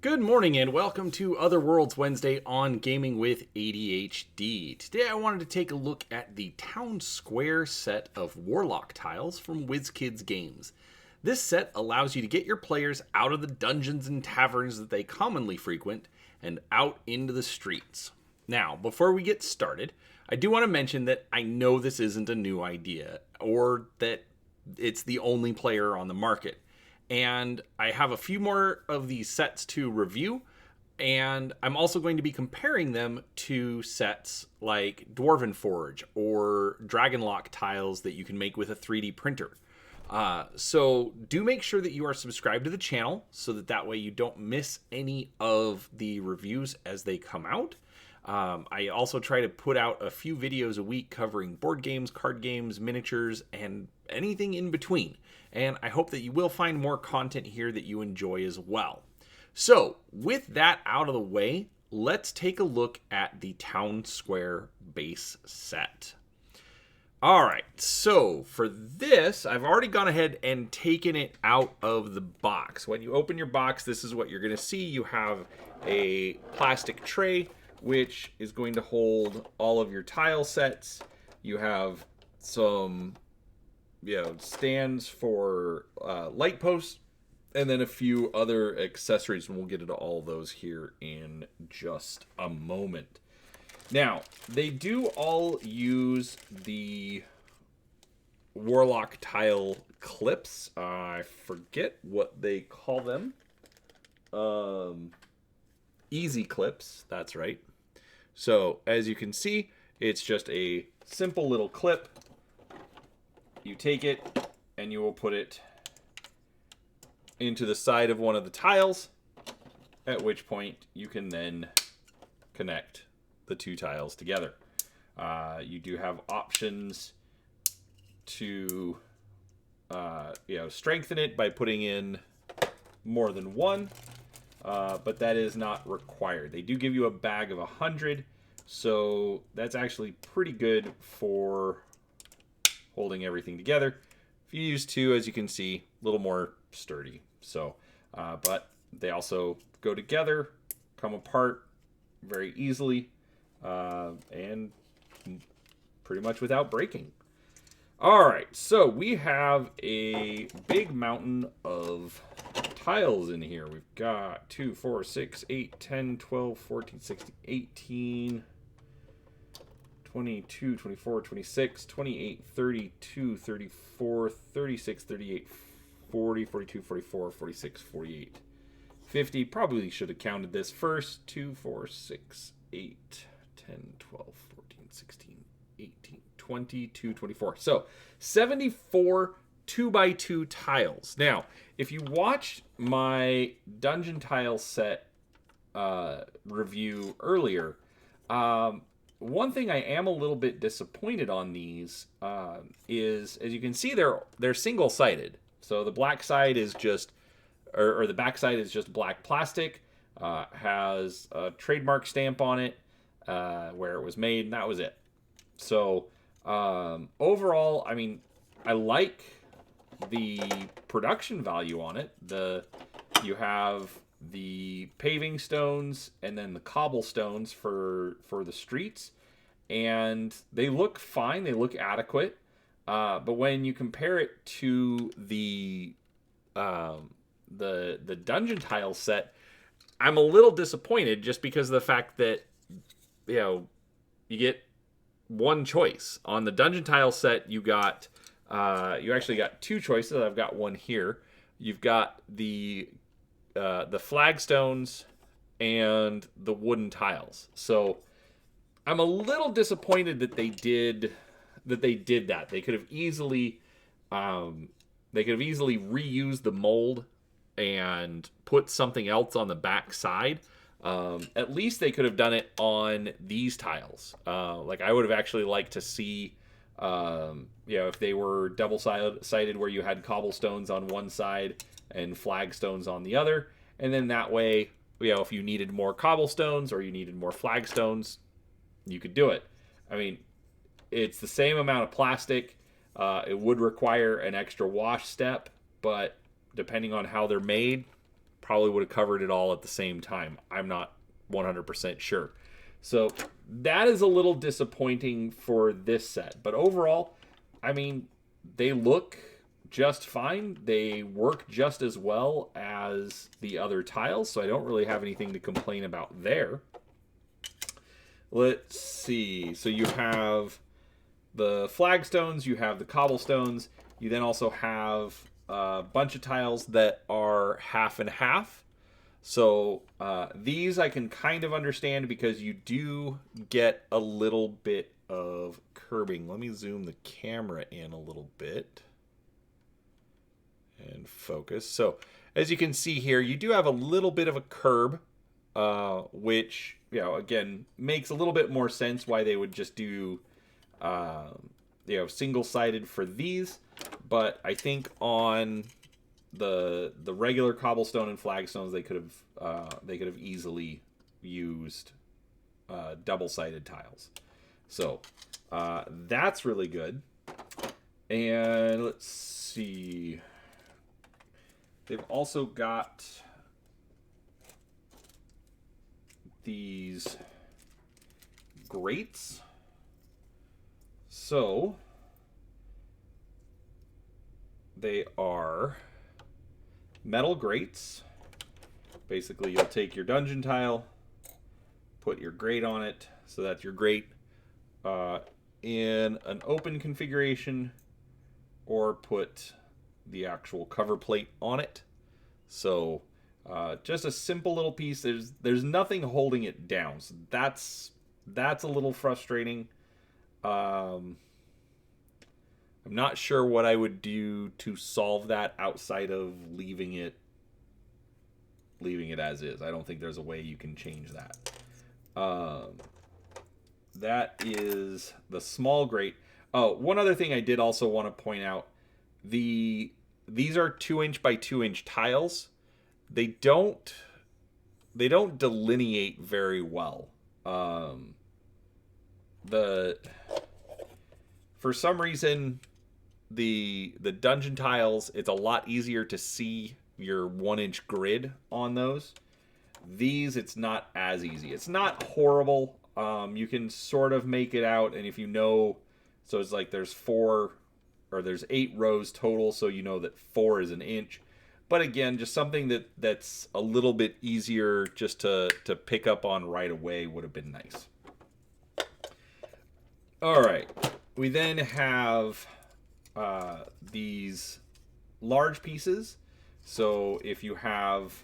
Good morning and welcome to Other Worlds Wednesday on Gaming with ADHD. Today I wanted to take a look at the Town Square set of Warlock Tiles from WizKids Games. This set allows you to get your players out of the dungeons and taverns that they commonly frequent and out into the streets. Now, before we get started, I do want to mention that I know this isn't a new idea or that it's the only player on the market. And I have a few more of these sets to review, and I'm also going to be comparing them to sets like Dwarven Forge or Dragonlock tiles that you can make with a 3D printer. So do make sure that you are subscribed to the channel so that way you don't miss any of the reviews as they come out. I also try to put out a few videos a week covering board games, card games, miniatures, and anything in between. And I hope that you will find more content here that you enjoy as well. So, with that out of the way, let's take a look at the Town Square base set. Alright, so for this, I've already gone ahead and taken it out of the box. When you open your box, this is what you're going to see. You have a plastic tray, which is going to hold all of your tile sets. You have some stands for light posts, and then a few other accessories, and we'll get into all those here in just a moment. Now, they do all use the Warlock tile clips. I forget what they call them. Easy clips, that's right. So, as you can see, it's just a simple little clip. You take it and you will put it into the side of one of the tiles, at which point you can then connect the two tiles together. You do have options to strengthen it by putting in more than one, but that is not required. They do give you a bag of 100, so that's actually pretty good for holding everything together. If you use 2, as you can see, a little more sturdy. So, but they also go together, come apart very easily, and pretty much without breaking. All right, so we have a big mountain of tiles in here. We've got 2, 4, 6, 8, 10, 12, 14, 16, 18... 22, 24, 26, 28, 32, 34, 36, 38, 40, 42, 44, 46, 48, 50. Probably should have counted this first. 2, 4, 6, 8, 10, 12, 14, 16, 18, 22, 24. So 74 2x2 tiles. Now, if you watched my dungeon tile set review earlier, one thing I am a little bit disappointed on these is, as you can see, they're single-sided. So the black side is just, or the back side is just black plastic, has a trademark stamp on it, where it was made, and that was it. So overall, I mean, I like the production value on it. You have the paving stones and then the cobblestones for the streets, and they look fine, they look adequate, but when you compare it to the dungeon tile set, I'm a little disappointed just because of the fact that you get one choice. On the dungeon tile set, you actually got 2 choices. I've got one here. You've got the flagstones and the wooden tiles. So I'm a little disappointed that they did that. They could have easily reused the mold and put something else on the back side. At least they could have done it on these tiles. Like, I would have actually liked to see if they were double-sided where you had cobblestones on one side and flagstones on the other, and then that way, if you needed more cobblestones or you needed more flagstones, you could do it. I mean, it's the same amount of plastic. It would require an extra wash step, but depending on how they're made, probably would have covered it all at the same time. I'm not 100% sure. So that is a little disappointing for this set. But overall, I mean, they look just fine. They work just as well as the other tiles, so I don't really have anything to complain about there. Let's see. So you have the flagstones, you have the cobblestones, you then also have a bunch of tiles that are half and half. So these I can kind of understand because you do get a little bit of curbing. Let me zoom the camera in a little bit and focus. So as you can see here, you do have a little bit of a curb, which, you know, again, makes a little bit more sense why they would just do, you know, single-sided for these. But I think on the regular cobblestone and flagstones, they could have easily used double-sided tiles. So that's really good. And let's see. They've also got these grates. So they are metal grates. Basically, you'll take your dungeon tile, put your grate on it, so that your grate in an open configuration, or put the actual cover plate on it. So just a simple little piece. There's nothing holding it down, so that's a little frustrating. I'm not sure what I would do to solve that outside of leaving it as is. I don't think there's a way you can change that. That is the small grate. Oh, one other thing I did also want to point out. These are 2-inch by 2-inch tiles. They don't delineate very well. For some reason, the dungeon tiles, it's a lot easier to see your 1-inch grid on those. These, it's not as easy. It's not horrible. You can sort of make it out, and if you know, so it's like there's 8 rows total, so you know that 4 is an inch. But again, just something that's a little bit easier just to pick up on right away would have been nice. All right. We then have these large pieces. So if you have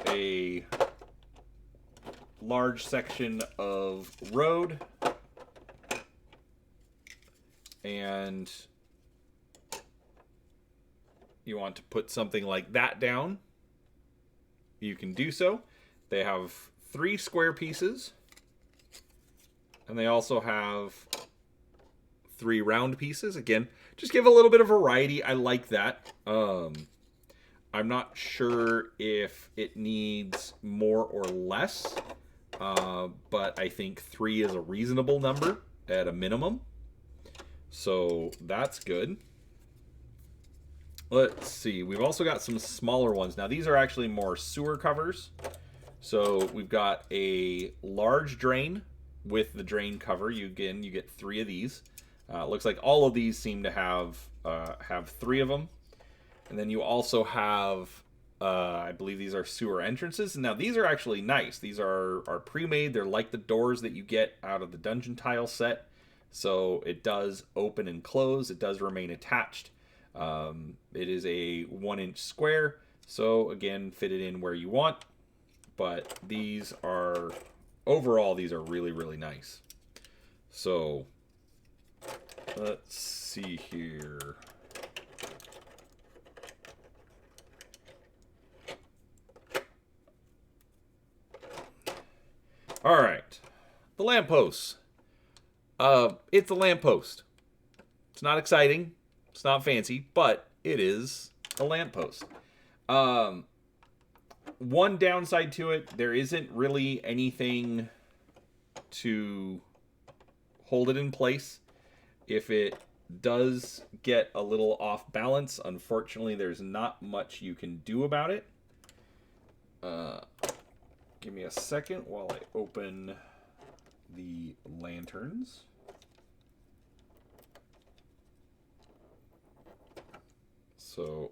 a large section of road and you want to put something like that down, you can do so. They have 3 square pieces, and they also have 3 round pieces. Again, just give a little bit of variety. I like that. I'm not sure if it needs more or less, but I think 3 is a reasonable number at a minimum. So that's good. Let's see. We've also got some smaller ones. Now, these are actually more sewer covers. So we've got a large drain with the drain cover. You get 3 of these. Looks like all of these seem to have 3 of them. And then you also have, I believe these are sewer entrances. And now these are actually nice. These are pre-made. They're like the doors that you get out of the dungeon tile set. So it does open and close. It does remain attached. It is a 1-inch square. So again, fit it in where you want. But these are, overall, these are really, really nice. So let's see here. All right, the lampposts. It's a lamppost. It's not exciting. It's not fancy, but it is a lamppost. One downside to it, there isn't really anything to hold it in place. If it does get a little off balance, unfortunately, there's not much you can do about it. Give me a second while I open the lanterns. So,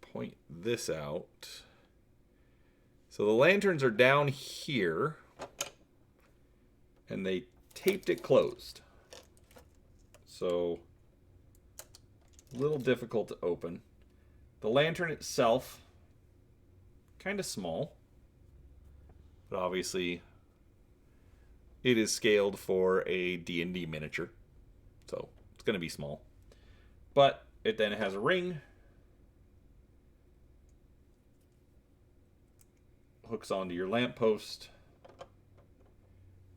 point this out. So the lanterns are down here, and they taped it closed. So, a little difficult to open. The lantern itself, kind of small, but obviously it is scaled for a D&D miniature, so it's going to be small. But it then has a ring, hooks onto your lamppost,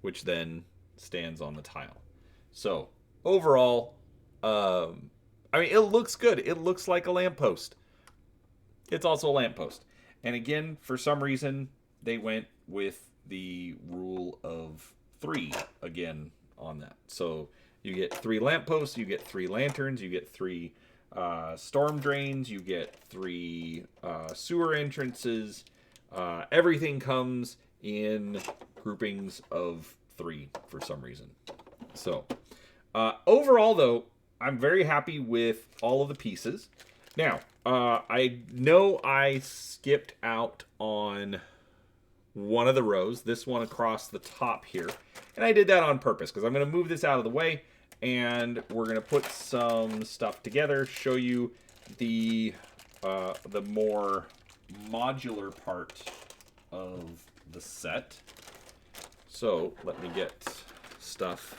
which then stands on the tile. So overall, I mean, it looks good. It looks like a lamppost. It's also a lamppost. And again, for some reason, they went with the rule of 3 again on that. So you get 3 lampposts, you get 3 lanterns, you get 3 storm drains, you get 3 sewer entrances. Everything comes in groupings of 3 for some reason. So overall, though, I'm very happy with all of the pieces. Now, I know I skipped out on one of the rows, this one across the top here, and I did that on purpose because I'm going to move this out of the way, and we're going to put some stuff together, show you the more modular part of the set. So let me get stuff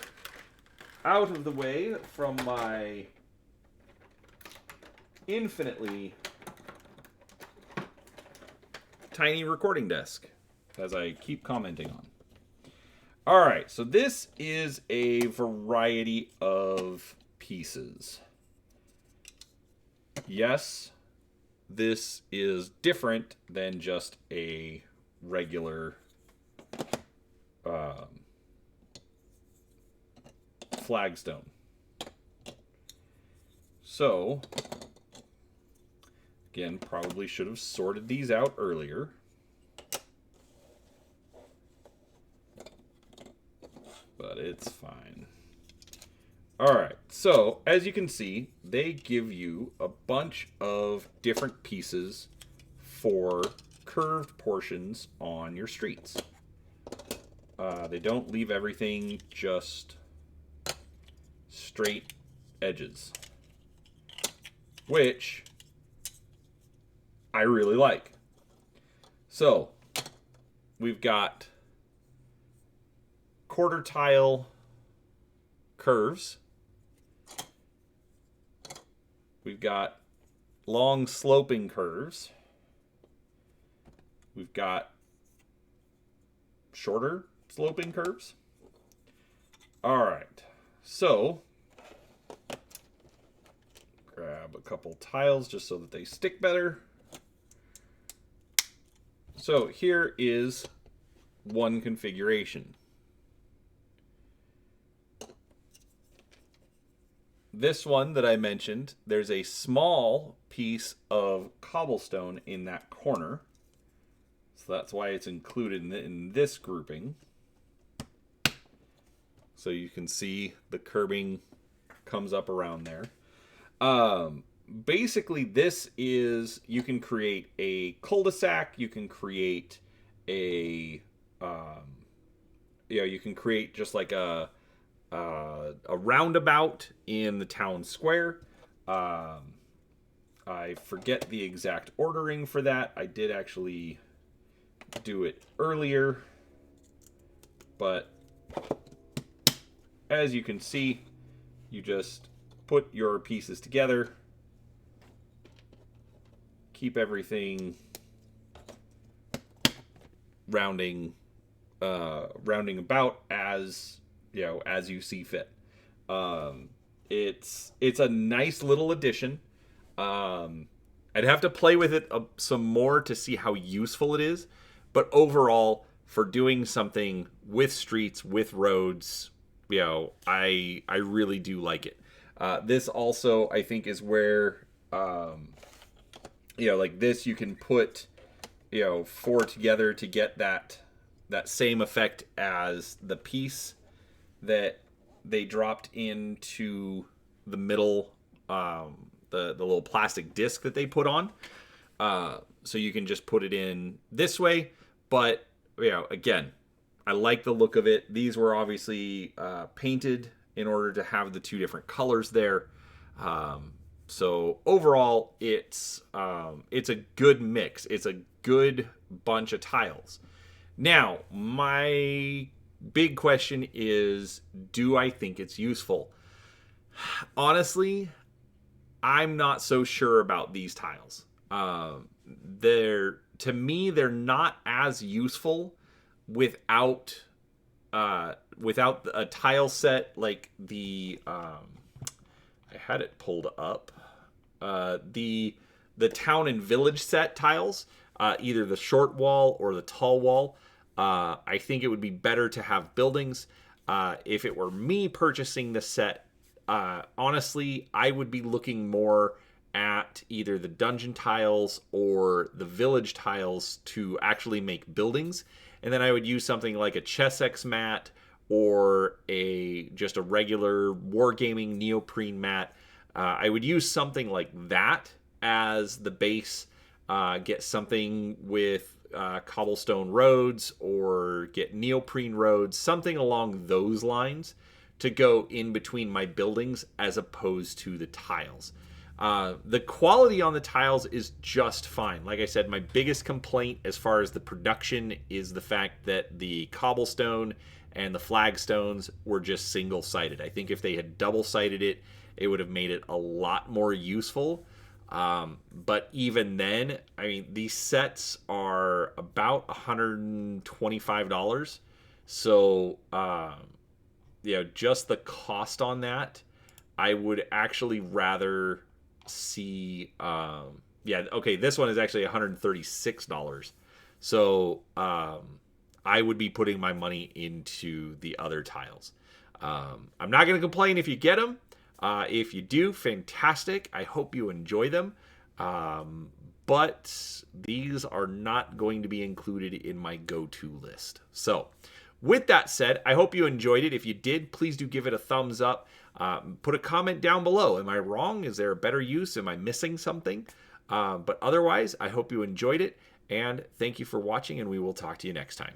out of the way from my infinitely tiny recording desk, as I keep commenting on. Alright, so this is a variety of pieces. Yes, this is different than just a regular flagstone. So, again, probably should have sorted these out earlier. But it's fine. Alright, so as you can see, they give you a bunch of different pieces for curved portions on your streets. They don't leave everything just straight edges, which I really like. So, we've got quarter tile curves. We've got long sloping curves. We've got shorter sloping curves. All right, so grab a couple tiles just so that they stick better. So here is one configuration. This one that I mentioned, there's a small piece of cobblestone in that corner. So that's why it's included in this grouping. So you can see the curbing comes up around there. Basically, this is, you can create a cul-de-sac, you can create a, you can create just like a roundabout in the town square. I forget the exact ordering for that. I did actually do it earlier, but as you can see, you just put your pieces together, keep everything rounding about as as you see fit. It's a nice little addition. I'd have to play with it some more to see how useful it is, but overall, for doing something with streets, with roads, I really do like it. This also, I think, is where like this, you can put four together to get that same effect as the piece that they dropped into the middle, the little plastic disc that they put on. So you can just put it in this way. But, again, I like the look of it. These were obviously painted in order to have the two different colors there. So overall, it's a good mix. It's a good bunch of tiles. Now, my big question is, do I think it's useful? Honestly, I'm not so sure about these tiles. To me, they're not as useful without a tile set like the I had it pulled up. The town and village set tiles, either the short wall or the tall wall. I think it would be better to have buildings. If it were me purchasing the set, honestly, I would be looking more at either the dungeon tiles or the village tiles to actually make buildings. And then I would use something like a Chessex mat or just a regular wargaming neoprene mat. I would use something like that as the base. Get something with cobblestone roads or get neoprene roads, something along those lines to go in between my buildings as opposed to the tiles. The quality on the tiles is just fine. Like I said, my biggest complaint as far as the production is the fact that the cobblestone and the flagstones were just single-sided. I think if they had double-sided it, it would have made it a lot more useful. But even then, I mean, these sets are about $125. So, just the cost on that, I would actually rather see, this one is actually $136. So, I would be putting my money into the other tiles. I'm not going to complain if you get them. If you do, fantastic. I hope you enjoy them. But these are not going to be included in my go-to list. So, with that said, I hope you enjoyed it. If you did, please do give it a thumbs up. Put a comment down below. Am I wrong? Is there a better use? Am I missing something? But otherwise, I hope you enjoyed it. And thank you for watching, and we will talk to you next time.